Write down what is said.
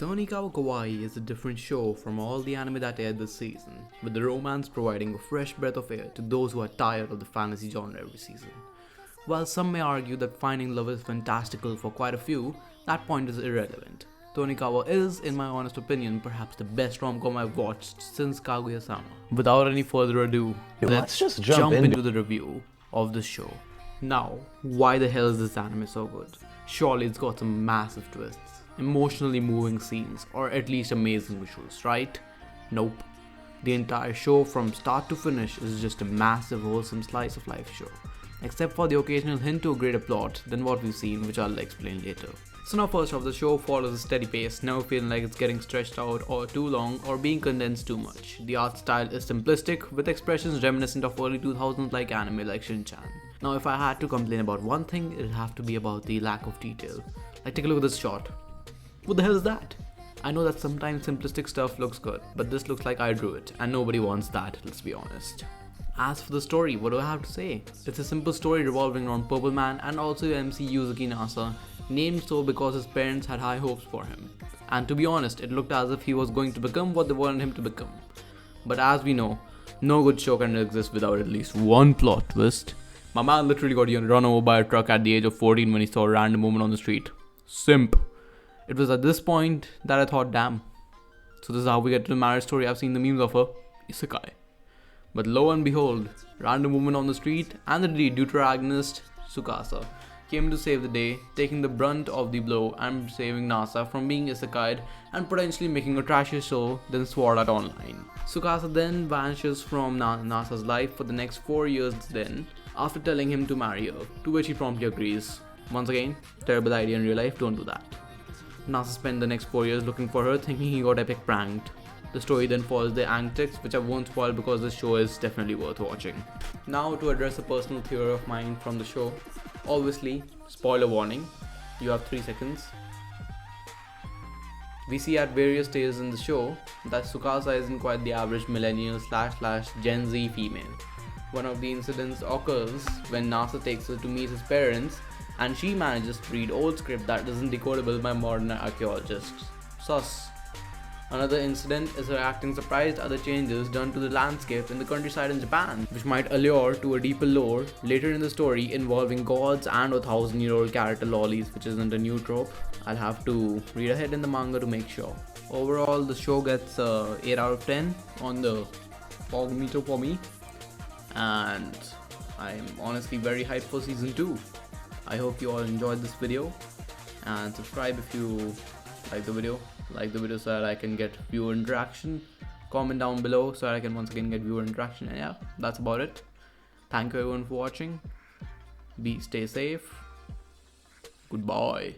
Tonikawa Kawaii is a different show from all the anime that aired this season, with the romance providing a fresh breath of air to those who are tired of the fantasy genre every season. While some may argue that finding love is fantastical for quite a few, that point is irrelevant. Tonikawa is, in my honest opinion, perhaps the best rom-com I've watched since Kaguya-sama. Without any further ado, let's just jump into the review of this show. Now, why the hell is this anime so good? Surely it's got some massive twists, emotionally moving scenes, or at least amazing visuals, right? Nope. The entire show from start to finish is just a massive wholesome slice of life show, except for the occasional hint to a greater plot than what we've seen, which I'll explain later. So now first off, the show follows a steady pace, never feeling like it's getting stretched out or too long or being condensed too much. The art style is simplistic, with expressions reminiscent of early 2000s like anime like Shin-chan. Now if I had to complain about one thing, it'd have to be about the lack of detail. Like, take a look at this shot. What the hell is that? I know that sometimes simplistic stuff looks good, but this looks like I drew it, and nobody wants that, let's be honest. As for the story, what do I have to say? It's a simple story revolving around Purple Man and also MC Yuzuki Nasa, named so because his parents had high hopes for him. And to be honest, it looked as if he was going to become what they wanted him to become. But as we know, no good show can exist without at least one plot twist. My man literally got run over by a truck at the age of 14 when he saw a random woman on the street. Simp. It was at this point that I thought, damn. So this is how we get to the marriage story I've seen the memes of her. Isekai. But lo and behold, random woman on the street and the deuteragonist Tsukasa came to save the day, taking the brunt of the blow and saving Nasa from being isekai'd and potentially making a trashier show than Sword Art Online. Tsukasa then vanishes from Nasa's life for the next 4 years then, after telling him to marry her, to which he promptly agrees. Once again, terrible idea in real life, don't do that. Nasa spent the next 4 years looking for her, thinking he got epic pranked. The story then follows their antics, which I won't spoil because this show is definitely worth watching. Now to address a personal theory of mine from the show. Obviously, spoiler warning, you have 3 seconds. We see at various stages in the show that Tsukasa isn't quite the average millennial / Gen Z female. One of the incidents occurs when Nasa takes her to meet his parents and she manages to read old script that isn't decodable by modern archaeologists. Sus. Another incident is her acting surprised at the changes done to the landscape in the countryside in Japan, which might allure to a deeper lore later in the story involving gods and 1,000-year-old character lollies, which isn't a new trope. I'll have to read ahead in the manga to make sure. Overall, the show gets 8 out of 10 on the Fog meter for me, and I'm honestly very hyped for season 2. I hope you all enjoyed this video, and subscribe if you like the video so that I can get viewer interaction. Comment down below so that I can once again get viewer interaction. And yeah, that's about it. Thank you everyone for watching. Stay safe. Goodbye.